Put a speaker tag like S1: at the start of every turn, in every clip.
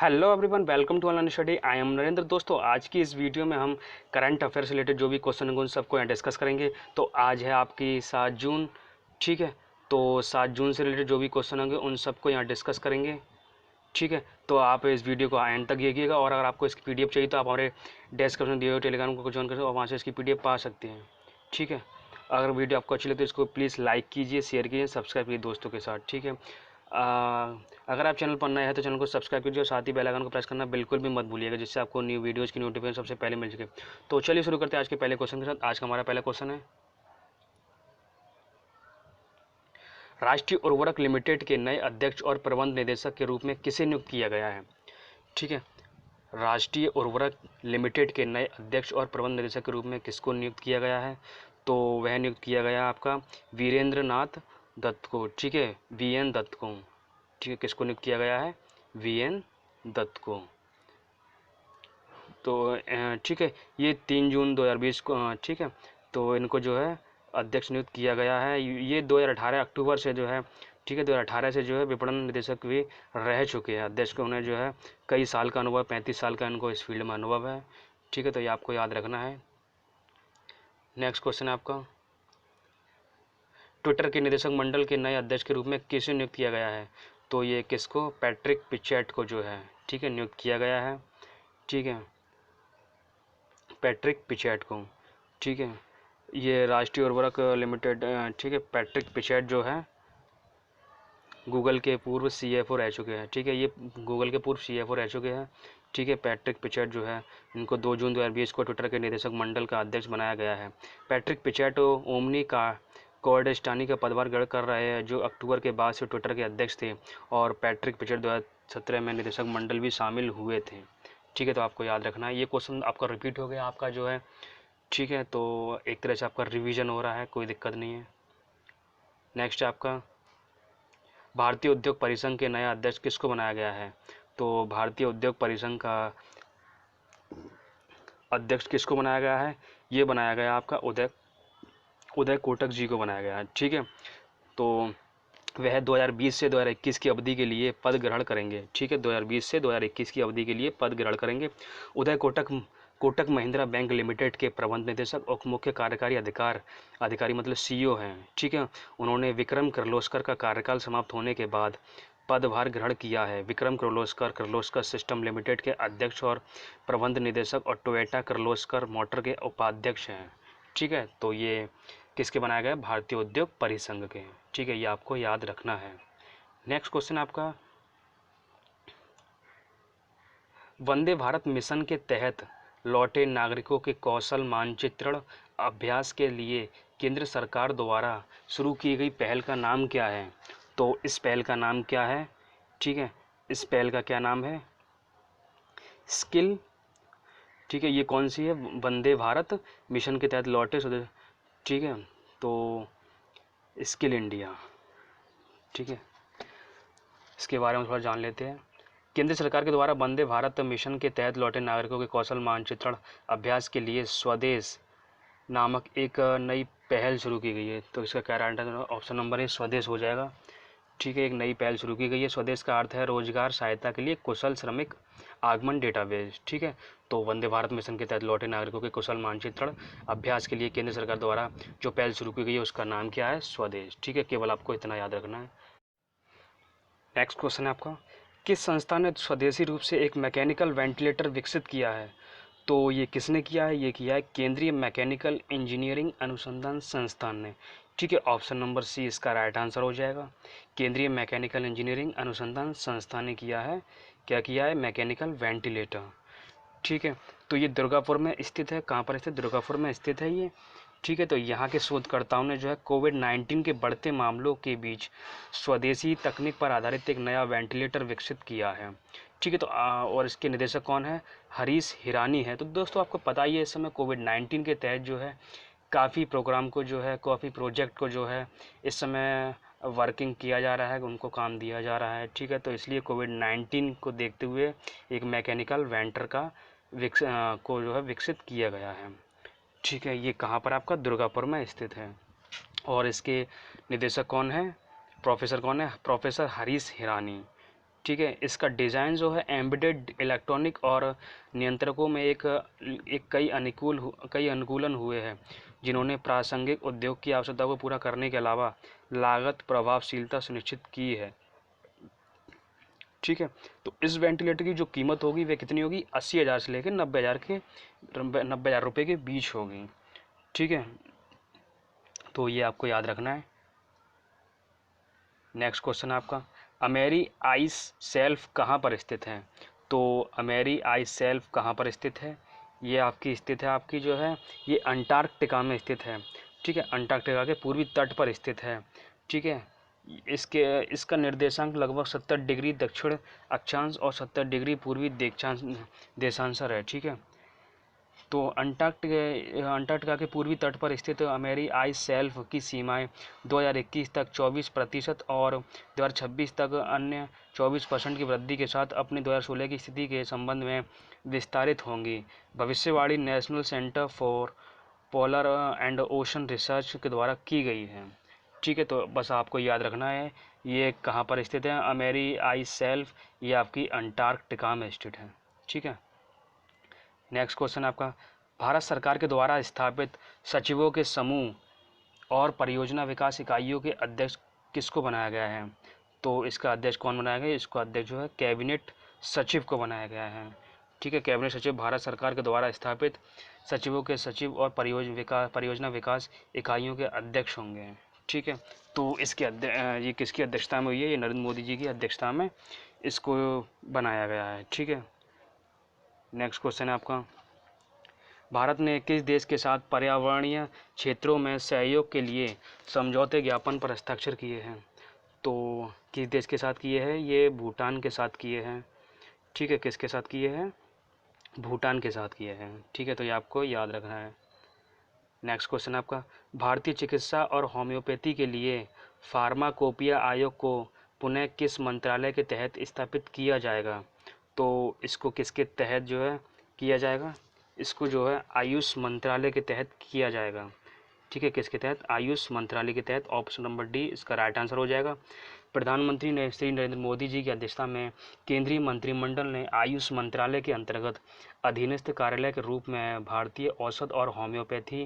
S1: Hello everyone, welcome to online study. I am Narendra. दोस्तों, आज की इस वीडियो में हम करंट अफेयर से रिलेटेड जो भी क्वेश्चन होंगे उन सबको यहाँ डिस्कस करेंगे। तो आज है आपकी 7 जून, ठीक है। तो 7 जून से रिलेटेड जो भी क्वेश्चन होंगे उन सबको यहाँ डिस्कस करेंगे, ठीक है। तो आप इस वीडियो को एंड तक देखिएगा, और अगर आपको इसकी पीडीएफ चाहिए तो आप हमारे डिस्क्रिप्शन दिए हुए टेलीग्राम को ज्वाइन करें और वहाँ से इसकी पीडीएफ पा सकते हैं, ठीक है। अगर वीडियो आपको अच्छी लगे तो इसको प्लीज़ लाइक कीजिए, शेयर कीजिए, सब्सक्राइब कीजिए दोस्तों के साथ, ठीक है। अगर आप चैनल पर नए हैं तो चैनल को सब्सक्राइब कीजिए और साथ ही बेल आइकन को प्रेस करना बिल्कुल भी मत भूलिएगा, जिससे आपको न्यू वीडियोज़ की नोटिफिकेशन सबसे पहले मिल सके। तो चलिए शुरू करते हैं आज के पहले क्वेश्चन के साथ। आज का हमारा पहला क्वेश्चन है, राष्ट्रीय उर्वरक लिमिटेड के नए अध्यक्ष और प्रबंध निदेशक के रूप में किसे नियुक्त किया गया है, ठीक है। राष्ट्रीय उर्वरक लिमिटेड के नए अध्यक्ष और प्रबंध निदेशक के रूप में किसको नियुक्त किया गया है? तो वह नियुक्त किया गया आपका वीरेंद्र नाथ दत्त को, ठीक है, वीएन दत्त को, ठीक है। किसको नियुक्त किया गया है? वीएन दत्त को। तो ठीक है, ये 3 जून 2020 को, ठीक है। तो इनको जो है अध्यक्ष नियुक्त किया गया है। ये 2018 अक्टूबर से जो है, ठीक है, 2018 से जो है विपणन निदेशक भी रह चुके हैं अध्यक्ष को। उन्हें जो है कई साल का अनुभव, 35 साल का इनको इस फील्ड में अनुभव है, ठीक है। तो ये आपको याद रखना है। नेक्स्ट क्वेश्चन है आपका, ट्विटर के निदेशक मंडल के नए अध्यक्ष के रूप में किसे नियुक्त किया गया है? तो ये किसको? पैट्रिक पिचेट को जो है, ठीक है, नियुक्त किया गया है, ठीक है, पैट्रिक पिचेट को, ठीक है। ये राष्ट्रीय उर्वरक लिमिटेड, ठीक है, पैट्रिक पिचेट जो है गूगल के पूर्व सीएफओ रह चुके हैं, ठीक है। ये गूगल के पूर्व सीएफओ रह चुके हैं, ठीक है। पैट्रिक पिचेट जो है, इनको 2 जून 2020 को ट्विटर के निदेशक मंडल का अध्यक्ष बनाया गया है। पैट्रिक पिचेट ओमनी का कोर्डेस्टानी का पदभार ग्रहण कर रहे हैं, जो अक्टूबर के बाद से ट्विटर के अध्यक्ष थे, और पैट्रिक पिचेट 2017 में निदेशक मंडल भी शामिल हुए थे, ठीक है। तो आपको याद रखना है। ये क्वेश्चन आपका रिपीट हो गया आपका जो है, ठीक है। तो एक तरह से आपका रिवीजन हो रहा है, कोई दिक्कत नहीं है। नेक्स्ट आपका, भारतीय उद्योग परिसंघ के नया अध्यक्ष किसको बनाया गया है? तो भारतीय उद्योग परिसंघ का अध्यक्ष किसको बनाया गया है? ये बनाया गया आपका उदय कोटक जी को बनाया गया है, ठीक है। तो वह 2020 से 2021 की अवधि के लिए पद ग्रहण करेंगे, ठीक है। 2020 से 2021 की अवधि के लिए पद ग्रहण करेंगे। उदय कोटक महिंद्रा बैंक लिमिटेड के प्रबंध निदेशक और मुख्य कार्यकारी अधिकारी मतलब सीईओ हैं, ठीक है। उन्होंने विक्रम किर्लोस्कर का कार्यकाल समाप्त होने के बाद पदभार ग्रहण किया है। विक्रम किर्लोस्कर सिस्टम लिमिटेड के अध्यक्ष और प्रबंध निदेशक और टोयोटा किर्लोस्कर मोटर के उपाध्यक्ष हैं, ठीक है। तो ये किसके बनाया गया? भारतीय उद्योग परिसंघ के, ठीक है। ये आपको याद रखना है। नेक्स्ट क्वेश्चन आपका, वंदे भारत मिशन के तहत लौटे नागरिकों के कौशल मानचित्रण अभ्यास के लिए केंद्र सरकार द्वारा शुरू की गई पहल का नाम क्या है? तो इस पहल का नाम क्या है, ठीक है। इस पहल का क्या नाम है? स्किल, ठीक है। ये कौन सी है? वंदे भारत मिशन के तहत लौटे, ठीक है। तो स्किल इंडिया, ठीक है। इसके बारे में थोड़ा जान लेते हैं। केंद्र सरकार के द्वारा वंदे भारत मिशन के तहत लौटे नागरिकों के कौशल मानचित्रण अभ्यास के लिए स्वदेश नामक एक नई पहल शुरू की गई है। तो इसका क्या right answer? Option number A स्वदेश हो जाएगा, ठीक है। एक नई पहल शुरू की गई है। स्वदेश का अर्थ है रोजगार सहायता के लिए कुशल श्रमिक आगमन डेटाबेस, ठीक है। तो वंदे भारत मिशन के तहत लौटे नागरिकों के कुशल मानचित्रण अभ्यास के लिए केंद्र सरकार द्वारा जो पहल शुरू की गई है उसका नाम क्या है? स्वदेश, ठीक है। केवल आपको इतना याद रखना है। नेक्स्ट क्वेश्चन है आपका, किस संस्था ने स्वदेशी रूप से एक मैकेनिकल वेंटिलेटर विकसित किया है? तो ये किसने किया है? ये किया है केंद्रीय मैकेनिकल इंजीनियरिंग अनुसंधान संस्थान ने, ठीक है। ऑप्शन नंबर सी इसका राइट आंसर हो जाएगा। केंद्रीय मैकेनिकल इंजीनियरिंग अनुसंधान संस्थान ने किया है, क्या किया है? मैकेनिकल वेंटिलेटर, ठीक है। तो ये दुर्गापुर में स्थित है। कहाँ पर स्थित? दुर्गापुर में स्थित है ये, ठीक है। तो यहाँ के शोधकर्ताओं ने जो है कोविड-19 के बढ़ते मामलों के बीच स्वदेशी तकनीक पर आधारित एक नया वेंटिलेटर विकसित किया है, ठीक है। तो और इसके निदेशक कौन है? हरीश हिरानी है। तो दोस्तों आपको पता ही है, इस समय कोविड-19 के तहत जो है काफ़ी प्रोग्राम को जो है, काफ़ी प्रोजेक्ट को जो है इस समय वर्किंग किया जा रहा है, उनको काम दिया जा रहा है, ठीक है। तो इसलिए कोविड-19 को देखते हुए एक मैकेनिकल वेंटर का को जो है विकसित किया गया है, ठीक है। ये कहाँ पर? आपका दुर्गापुर में स्थित है। और इसके निदेशक कौन है? प्रोफेसर कौन है? प्रोफेसर हरीश हिरानी, ठीक है। इसका डिज़ाइन जो है एम्बेडेड इलेक्ट्रॉनिक और नियंत्रकों में एक कई अनुकूलन हुए हैं, जिन्होंने प्रासंगिक उद्योग की आवश्यकता को पूरा करने के अलावा लागत प्रभावशीलता सुनिश्चित की है। ठीक है। तो इस वेंटिलेटर की जो कीमत होगी वह कितनी होगी? 80,000 से लेकर 90,000 रुपये के बीच होगी। ठीक है, तो ये आपको याद रखना है। नेक्स्ट क्वेश्चन आपका, अमेरी आइस शेल्फ कहाँ पर स्थित है? तो अमेरी आइस शेल्फ कहाँ पर स्थित है? ये आपकी स्थित है, आपकी जो है ये अंटार्कटिका में स्थित है। ठीक है, अंटार्कटिका के पूर्वी तट पर स्थित है। ठीक है, इसका निर्देशांक लगभग 70 डिग्री दक्षिण अक्षांश और 70 डिग्री पूर्वी देशांतर है। ठीक है, तो अंटार्कटिका के पूर्वी तट पर स्थित अमेरी आइस शेल्फ की सीमाएं 2021 तक 24% और 2026 तक अन्य 24% की वृद्धि के साथ अपने 2016 की स्थिति के संबंध में विस्तारित होंगी। भविष्यवाणी national centre for polar and ocean research के द्वारा की गई है। ठीक है, तो बस आपको याद रखना है ये कहाँ पर स्थित है। अमेरी आइस शेल्फ ये आपकी अंटार्कटिका में स्थित है। ठीक है, नेक्स्ट क्वेश्चन आपका, भारत सरकार के द्वारा स्थापित सचिवों के समूह और परियोजना विकास इकाइयों के अध्यक्ष किसको बनाया गया है? तो इसका अध्यक्ष कौन बनाया गया? इसको अध्यक्ष जो है कैबिनेट सचिव को बनाया गया है। ठीक है, कैबिनेट सचिव भारत सरकार के द्वारा स्थापित सचिवों के सचिव और परियोजना विकास इकाइयों के अध्यक्ष होंगे। ठीक है, तो इसके ये किसकी अध्यक्षता में हुई है? ये नरेंद्र मोदी जी की अध्यक्षता में इसको बनाया गया है। ठीक है, नेक्स्ट क्वेश्चन है आपका, भारत ने किस देश के साथ पर्यावरणीय क्षेत्रों में सहयोग के लिए समझौते ज्ञापन पर हस्ताक्षर किए हैं? तो किस देश के साथ किए हैं? ये भूटान के साथ किए हैं। ठीक है, किसके साथ किए हैं? भूटान के साथ किए हैं। ठीक है, तो ये आपको याद रखना है। नेक्स्ट क्वेश्चन आपका, भारतीय चिकित्सा और होम्योपैथी के लिए फार्माकोपिया आयोग को पुनः किस मंत्रालय के तहत स्थापित किया जाएगा? तो इसको किसके तहत जो है किया जाएगा? इसको जो है आयुष मंत्रालय के तहत किया जाएगा। ठीक है, किसके तहत? आयुष मंत्रालय के तहत। ऑप्शन नंबर डी इसका राइट आंसर हो जाएगा। प्रधानमंत्री ने श्री नरेंद्र मोदी जी की अध्यक्षता में केंद्रीय मंत्रिमंडल ने आयुष मंत्रालय के अंतर्गत अधीनस्थ कार्यालय के रूप में भारतीय औषध और होम्योपैथी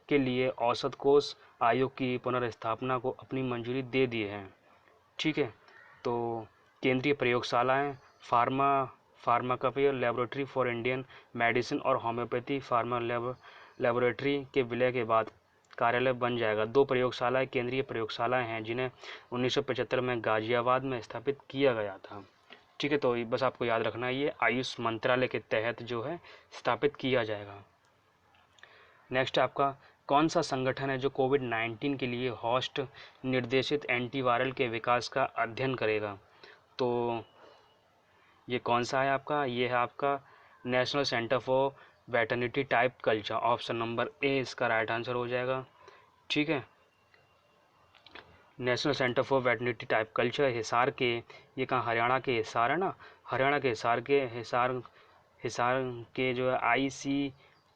S1: के लिए औषध कोष आयोग की पुनर्स्थापना को अपनी मंजूरी दे दी है। ठीक है, तो केंद्रीय प्रयोगशालाएं pharmacopoeia laboratory for Indian medicine और होम्योपैथी फार्मा लेबोरेटरी के विलय के बाद कार्यालय बन जाएगा। 2 प्रयोगशालाएं केंद्रीय प्रयोगशालाएं हैं जिन्हें 1975 में गाजियाबाद में स्थापित किया गया था। ठीक है, तो बस आपको याद रखना है ये आयुष मंत्रालय के तहत जो है स्थापित किया जाएगा। नेक्स्ट आपका, कौन सा संगठन है जो कोविड-19 के लिए होस्ट निर्देशित एंटीवायरल के विकास का अध्ययन करेगा? तो ये कौन सा है आपका? ये है आपका national centre for veterinary type culture. Option number A इसका राइट आंसर हो जाएगा। ठीक है, national centre for veterinary type culture Hisar के, ये कहाँ? हरियाणा के हिसार है ना, हरियाणा के हिसार के जो है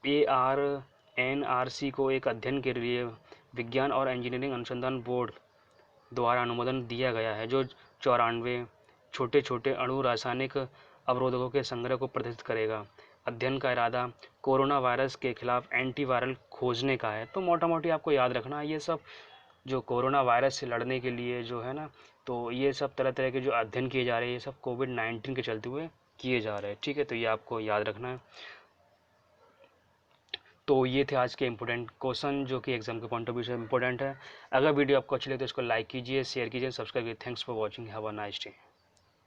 S1: ICAR-NRC को एक अध्ययन के लिए विज्ञान और इंजीनियरिंग अनुसंधान बोर्ड द्वारा अनुमोदन दिया गया है, जो 94 छोटे छोटे अणु रासायनिक अवरोधकों के संग्रह को प्रदर्शित करेगा। अध्ययन का इरादा कोरोना वायरस के खिलाफ एंटीवायरल खोजने का है। तो मोटा मोटी आपको याद रखना ये सब जो कोरोना वायरस से लड़ने के लिए जो है ना, तो ये सब तरह तरह के जो अध्ययन किए जा रहे हैं ये सब कोविड-19 के चलते हुए किए जा रहे हैं। ठीक है, तो ये आपको याद रखना है। तो ये थे आज के इंपॉर्टेंट क्वेश्चन जो कि एग्जाम के पॉइंट ऑफ व्यू से इंपॉर्टेंट है। अगर वीडियो आपको अच्छी लगे तो इसको लाइक कीजिए, शेयर कीजिए, सब्सक्राइब कीजिए। Thanks for watching, have a nice day.